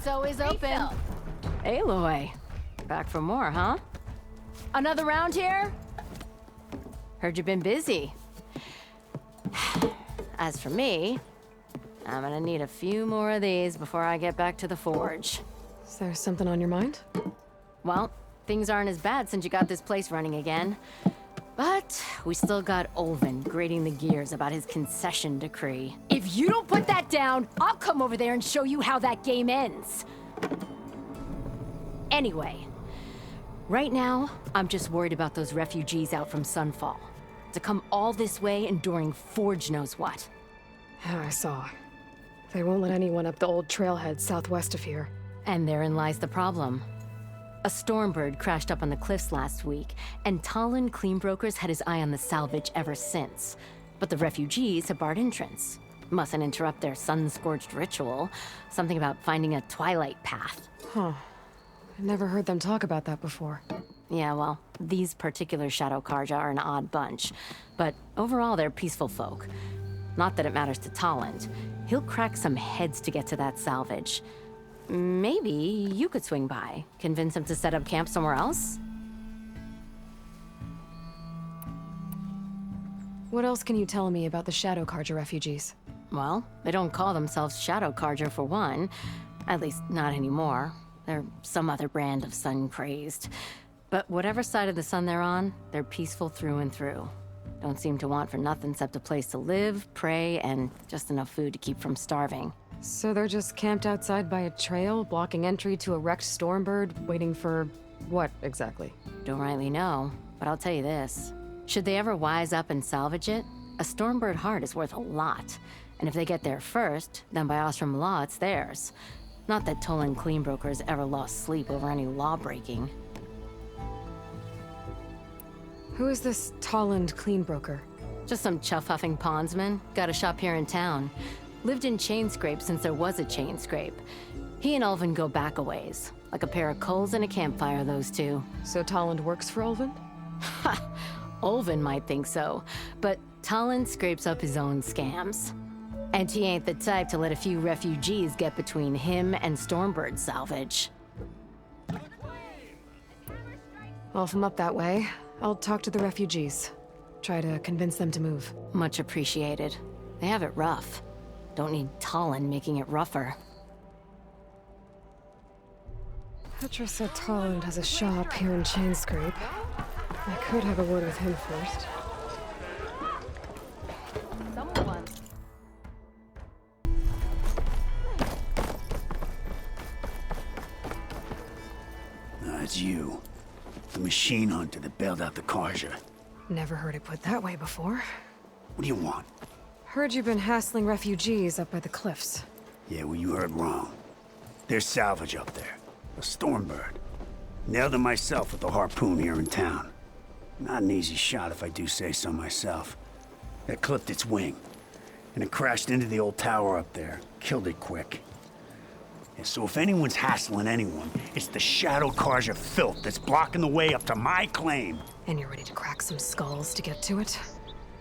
Gate's always open. Aloy. Back for more, huh? Another round here? Heard you've been busy. As for me, I'm gonna need a few more of these before I get back to the forge. Is there something on your mind? Well, things aren't as bad since you got this place running again. But we still got Olvin grating the gears about his concession decree. If you don't put that down, I'll come over there and show you how that game ends. Anyway, right now, I'm just worried about those refugees out from Sunfall. To come all this way enduring Forge knows what. Yeah, I saw. They won't let anyone up the old trailhead southwest of here. And therein lies the problem. A Stormbird crashed up on the cliffs last week, and Talon Cleanbrokers had his eye on the salvage ever since. But the refugees have barred entrance. Mustn't interrupt their sun-scorched ritual. Something about finding a Twilight path. Huh. I never heard them talk about that before. Yeah, well, these particular Shadow Karja are an odd bunch. But overall, they're peaceful folk. Not that it matters to Talon. He'll crack some heads to get to that salvage. Maybe you could swing by, convince him to set up camp somewhere else? What else can you tell me about the Shadow Karja refugees? Well, they don't call themselves Shadow Karja for one. At least, not anymore. They're some other brand of sun-crazed. But whatever side of the sun they're on, they're peaceful through and through. Don't seem to want for nothing except a place to live, pray, and just enough food to keep from starving. So they're just camped outside by a trail, blocking entry to a wrecked Stormbird, waiting for what exactly? Don't rightly know, but I'll tell you this. Should they ever wise up and salvage it, a Stormbird heart is worth a lot. And if they get there first, then by Ostrom law, it's theirs. Not that Tolan Cleanbrokers ever lost sleep over any law breaking. Who is this Tolland Cleanbroker? Just some chuff-huffing pondsman. Got a shop here in town. Lived in Chainscrape since there was a Chainscrape. He and Ulvin go back a ways. Like a pair of coals and a campfire, those two. So Tolland works for Ulvin? Ha! Ulvin might think so, but Talon scrapes up his own scams. And he ain't the type to let a few refugees get between him and Stormbird salvage. Well, if I'm up that way, I'll talk to the refugees. Try to convince them to move. Much appreciated. They have it rough. Don't need Talon making it rougher. Petra said Tolland has a shop here in Chainscrape. I could have a word with him first. Someone. It's you. The machine hunter that bailed out the Karja. Never heard it put that way before. What do you want? Heard you've been hassling refugees up by the cliffs. Yeah, well, you heard wrong. There's salvage up there. A Stormbird. Nailed him myself with a harpoon here in town. Not an easy shot if I do say so myself. It clipped its wing. And it crashed into the old tower up there. Killed it quick. And so if anyone's hassling anyone, it's the Shadow Karja filth that's blocking the way up to my claim. And you're ready to crack some skulls to get to it?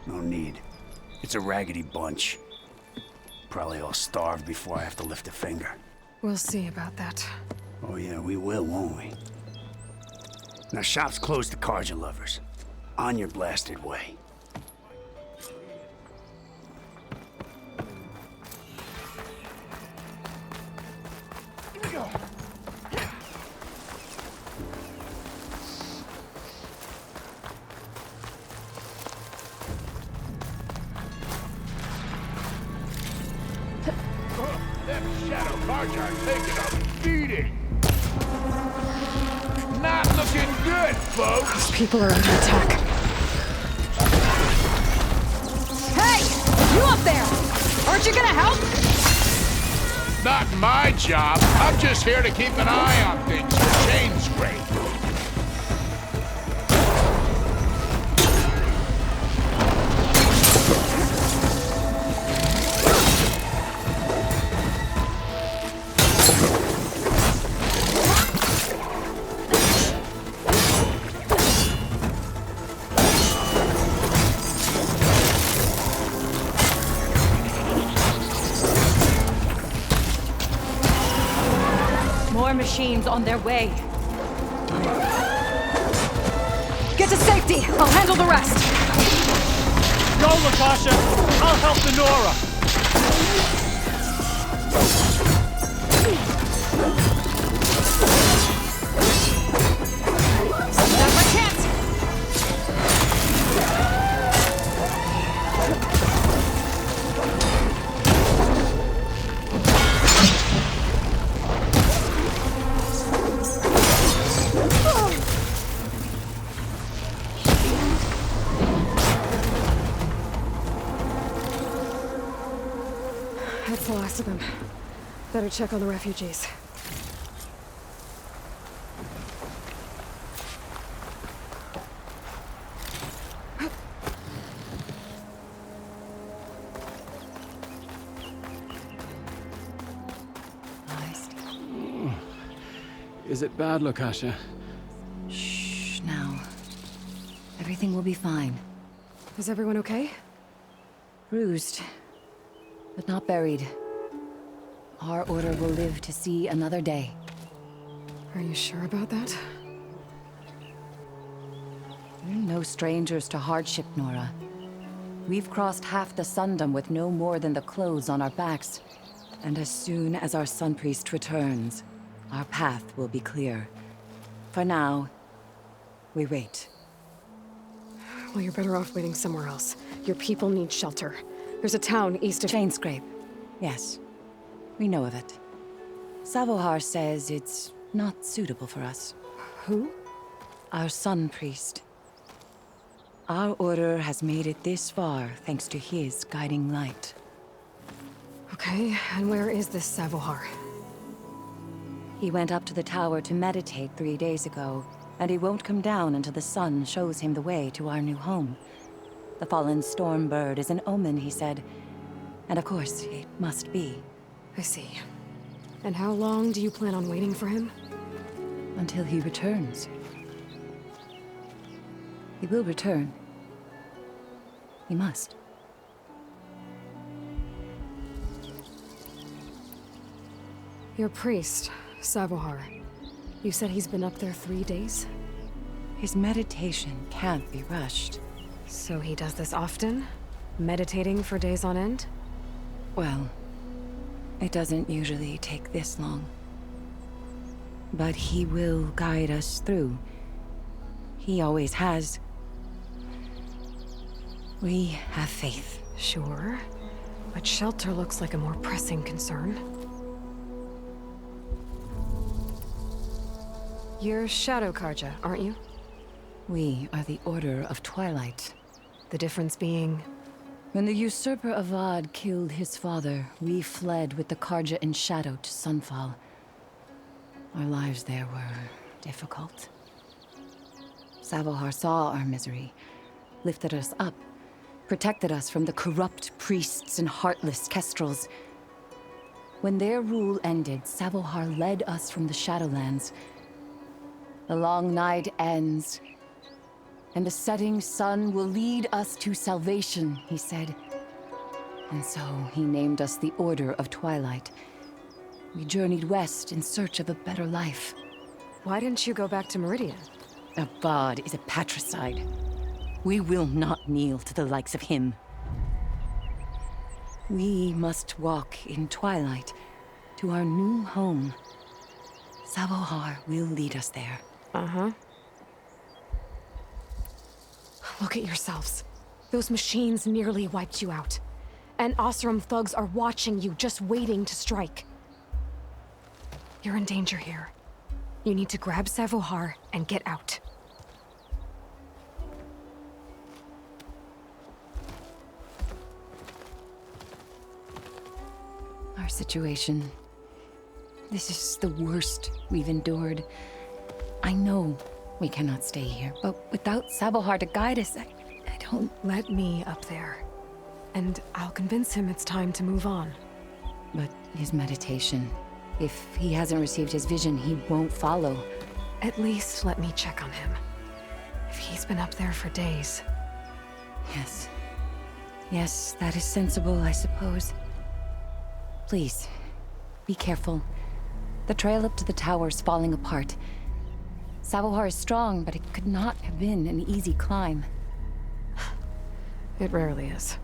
No need. It's a raggedy bunch. Probably all starved before I have to lift a finger. We'll see about that. Oh yeah, we will, won't we? Now shop's closed to Karja lovers. On your blasted way. Them Shadow Karja are taking a beating. Not looking good, folks. These people are under attack. Hey! You up there! Aren't you gonna help? Not my job. I'm just here to keep an eye on things for Chainscrape. machines on their way. Get to safety! I'll handle the rest! Go, Latasha! I'll help the Nora! That's my chance! That's the last of them. Better check on the refugees. Is it bad, Latasha? Shh, now. Everything will be fine. Is everyone okay? Bruised, but not buried. Our order will live to see another day. Are you sure about that? We're no strangers to hardship, Nora. We've crossed half the Sundom with no more than the clothes on our backs. And as soon as our Sun Priest returns, our path will be clear. For now, we wait. Well, you're better off waiting somewhere else. Your people need shelter. There's a town east of... Chainscrape. Yes. We know of it. Savohar says it's not suitable for us. Who? Our Sun Priest. Our order has made it this far thanks to his guiding light. Okay, and where is this Savohar? He went up to the tower to meditate 3 days ago, and he won't come down until the sun shows him the way to our new home. The fallen storm bird is an omen, he said. And of course, it must be. I see. And how long do you plan on waiting for him? Until he returns. He will return. He must. Your priest, Savohar. You said he's been up there 3 days? His meditation can't be rushed. So he does this often? Meditating for days on end? Well, it doesn't usually take this long. But he will guide us through. He always has. We have faith. Sure. But shelter looks like a more pressing concern. You're Shadow Karja, aren't you? We are the Order of Twilight. The difference being... When the usurper Avad killed his father, we fled with the Karja in shadow to Sunfall. Our lives there were difficult. Savohar saw our misery, lifted us up, protected us from the corrupt priests and heartless kestrels. When their rule ended, Savohar led us from the Shadowlands. The long night ends, and the setting sun will lead us to salvation, he said. And so he named us the Order of Twilight. We journeyed west in search of a better life. Why didn't you go back to Meridian? Avad is a patricide. We will not kneel to the likes of him. We must walk in Twilight to our new home. Savohar will lead us there. Uh-huh. Look at yourselves. Those machines nearly wiped you out. And Osram thugs are watching you, just waiting to strike. You're in danger here. You need to grab Savohar and get out. Our situation... This is the worst we've endured. I know we cannot stay here, but without Savohar to guide us, I don't... Let me up there. And I'll convince him it's time to move on. But his meditation... If he hasn't received his vision, he won't follow. At least let me check on him. If he's been up there for days. Yes. Yes, that is sensible, I suppose. Please, be careful. The trail up to the tower's falling apart. Savohar is strong, but it could not have been an easy climb. It rarely is.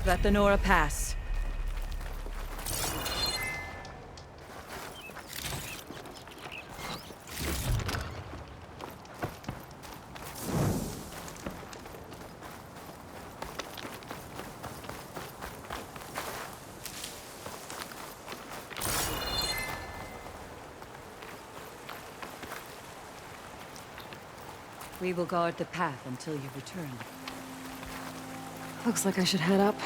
Let the Nora pass. We will guard the path until you return. Looks like I should head up.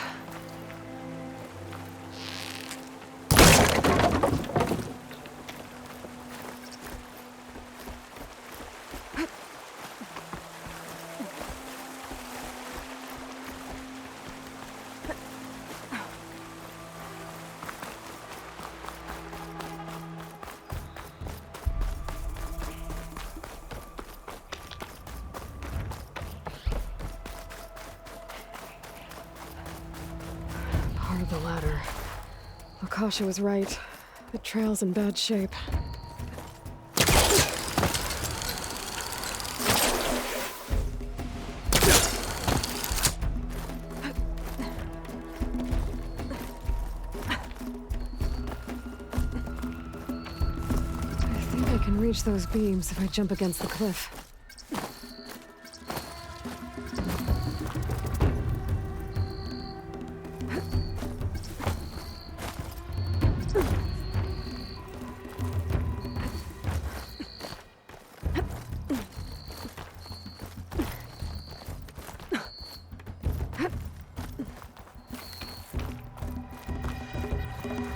Part of the ladder. Akasha was right. The trail's in bad shape. I think I can reach those beams if I jump against the cliff.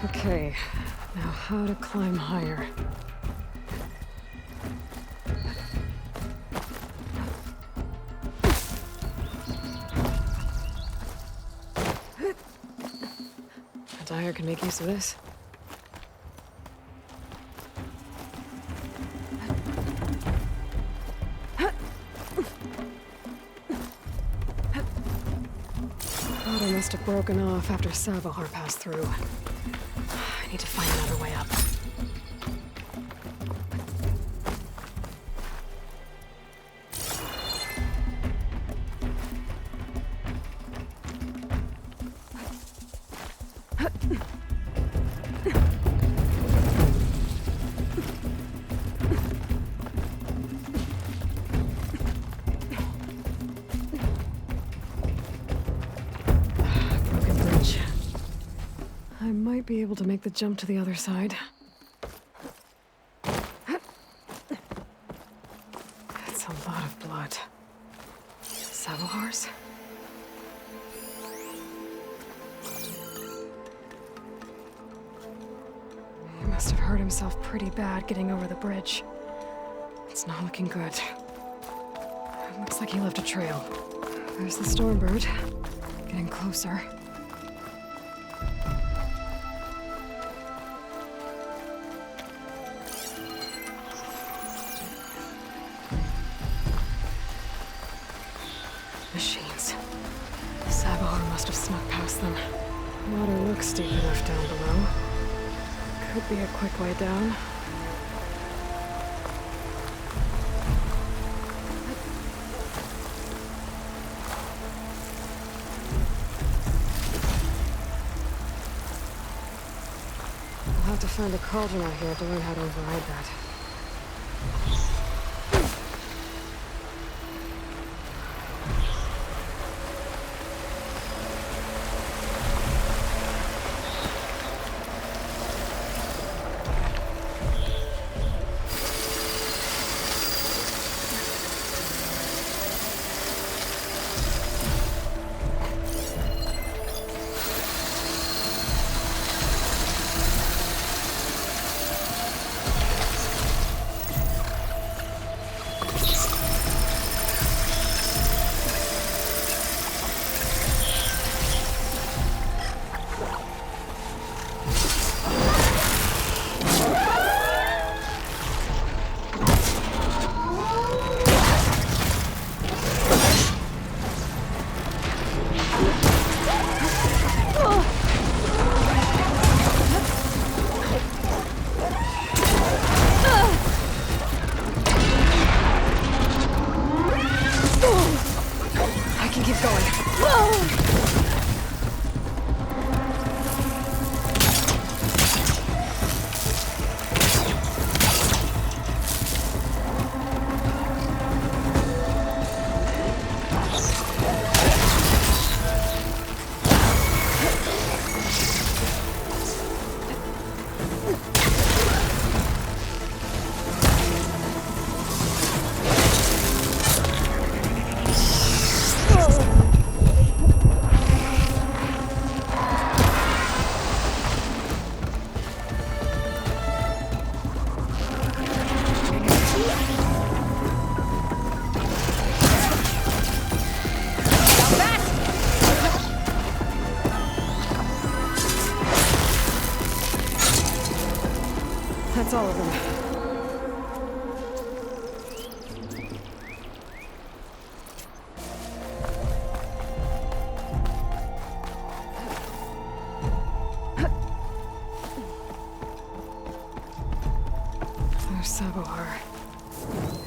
Okay, now how to climb higher. A dyer can make use of this. Water must have broken off after Savohar passed through. I need to find another way up. Broken bridge. I might be able to make the jump to the other side. That's a lot of blood. Savohar's? He must have hurt himself pretty bad getting over the bridge. It's not looking good. It looks like he left a trail. There's the Stormbird. Getting closer. Machines. Savohar must have snuck past them. Water looks steep enough down below. Could be a quick way down. I'll have to find a cauldron out here to learn how to override that. can keep going. That's all of them. There's Sabohar.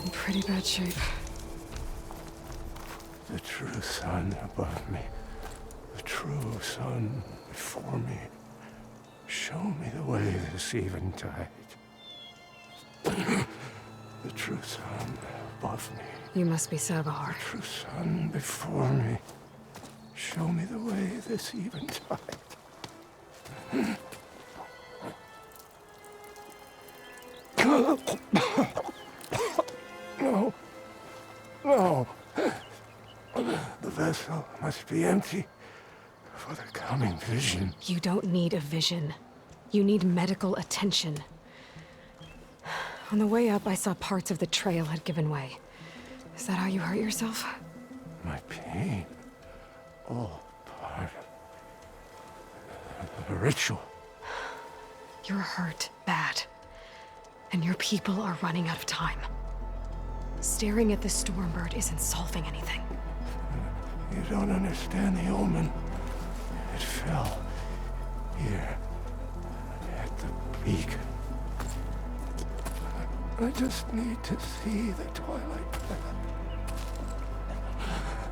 In pretty bad shape. The true sun above me. The true sun before me. Show me the way this eventide. The true sun above me. You must be Sabohar. The true sun before me. Show me the way this eventide. No. No. The vessel must be empty for the coming vision. You don't need a vision. You need medical attention. On the way up, I saw parts of the trail had given way. Is that how you hurt yourself? My pain. All part of the ritual. You're hurt bad. And your people are running out of time. Staring at the Stormbird isn't solving anything. You don't understand the omen. It fell here at the beacon. I just need to see the Twilight path.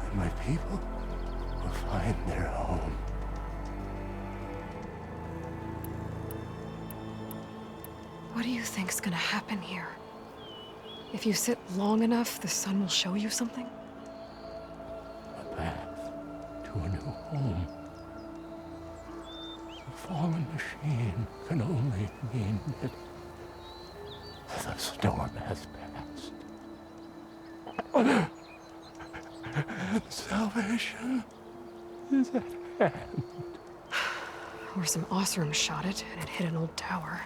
And my people will find their home. What do you think's gonna happen here? If you sit long enough, the sun will show you something? A path to a new home. A fallen machine can only mean that the storm has passed. Salvation is at hand. Or some Osram shot it, and it hit an old tower.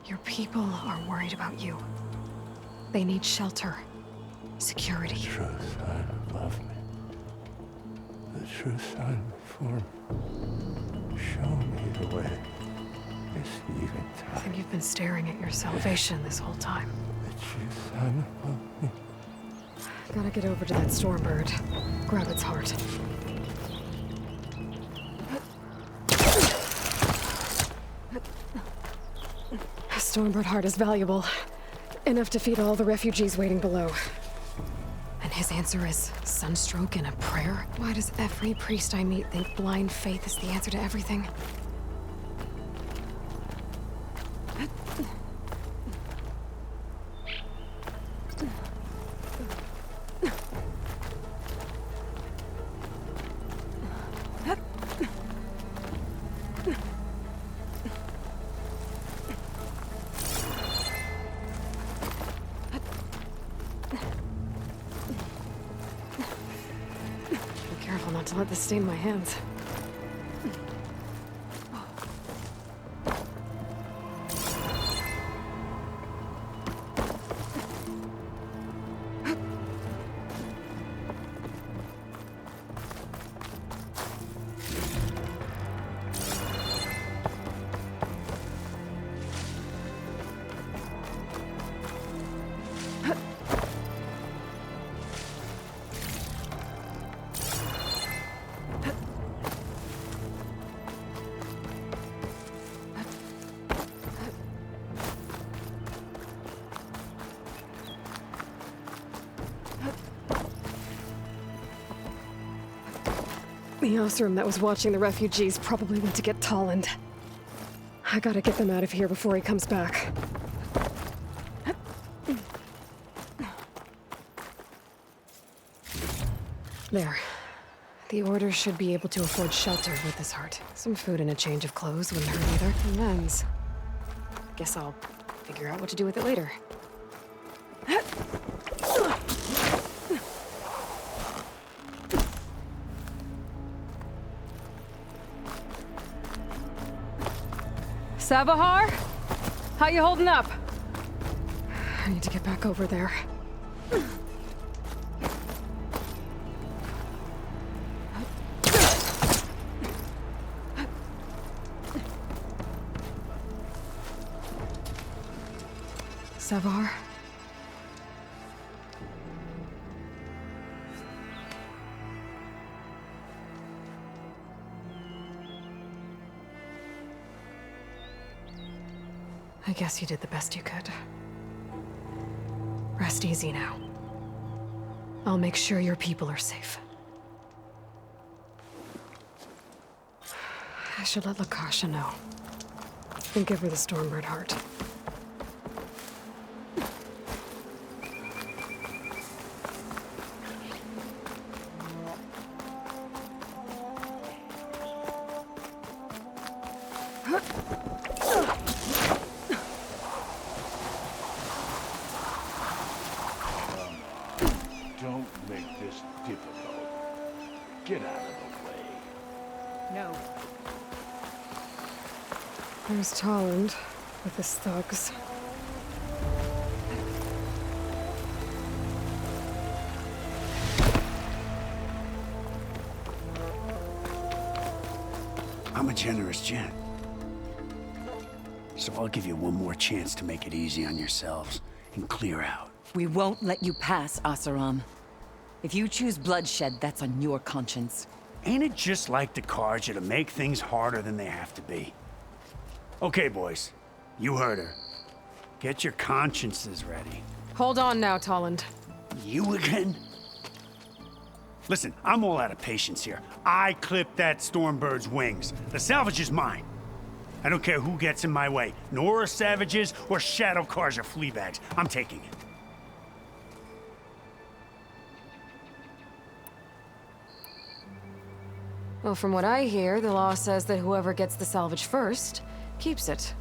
Your people are worried about you. They need shelter, security. The true sun above me. The true sun before me. Show me the way. This I eventide. think you've been staring at your salvation this whole time. The true sun above me. Gotta get over to that Stormbird. Grab its heart. A Stormbird heart is valuable. Enough to feed all the refugees waiting below. And his answer is sunstroke and a prayer? Why does every priest I meet think blind faith is the answer to everything? Be careful not to let this stain my hands. The Osram that was watching the refugees probably went to get Tolland. I gotta get them out of here before he comes back. There. The Order should be able to afford shelter with this heart. Some food and a change of clothes wouldn't hurt either. And lens. Guess I'll figure out what to do with it later. Savahar? How you holding up? I need to get back over there. Savahar? I guess you did the best you could. Rest easy now. I'll make sure your people are safe. I should let Lakasha know. And give her the Stormbird heart. Don't make this difficult. Get out of the way. No. There's Tolland with his thugs. I'm a generous gent. So I'll give you one more chance to make it easy on yourselves and clear out. We won't let you pass, Oseram. If you choose bloodshed, that's on your conscience. Ain't it just like the Karja to make things harder than they have to be? Okay, boys. You heard her. Get your consciences ready. Hold on now, Tolland. You again? Listen, I'm all out of patience here. I clipped that Stormbird's wings. The salvage is mine. I don't care who gets in my way. Nora savages or Shadow Karja fleabags. I'm taking it. Well, from what I hear, the law says that whoever gets the salvage first keeps it.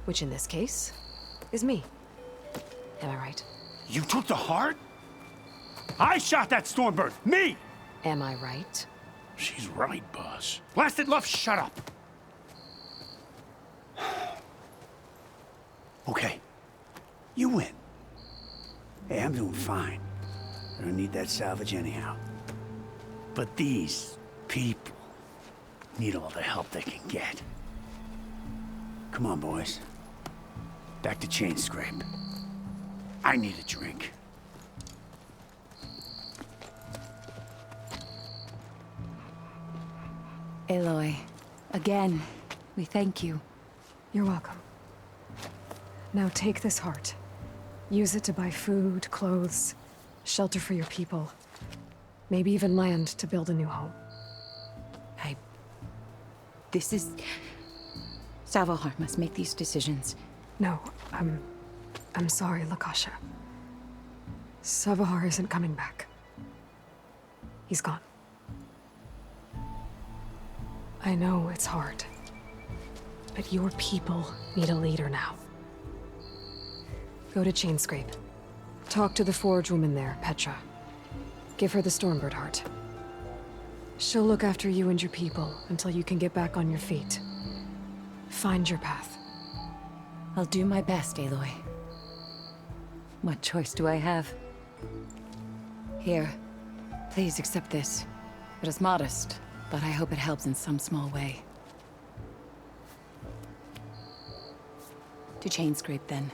Which in this case is me. Am I right? You took the heart? I shot that Stormbird! Me! Am I right? She's right, boss. Blasted love, shut up! Okay. You win. Hey, I'm doing fine. I don't need that salvage anyhow. But these people need all the help they can get. Come on, boys. Back to Chain Scrape. I need a drink. Aloy, again, we thank you. You're welcome. Now take this heart. Use it to buy food, clothes, shelter for your people. Maybe even land to build a new home. This is... Savahar must make these decisions. No, I'm sorry, Lakasha. Savahar isn't coming back. He's gone. I know it's hard, but your people need a leader now. Go to Chainscrape. Talk to the Forge woman there, Petra. Give her the Stormbird heart. She'll look after you and your people until you can get back on your feet. Find your path. I'll do my best, Aloy. What choice do I have? Here, please accept this. It is modest, but I hope it helps in some small way. To Chainscrape, then.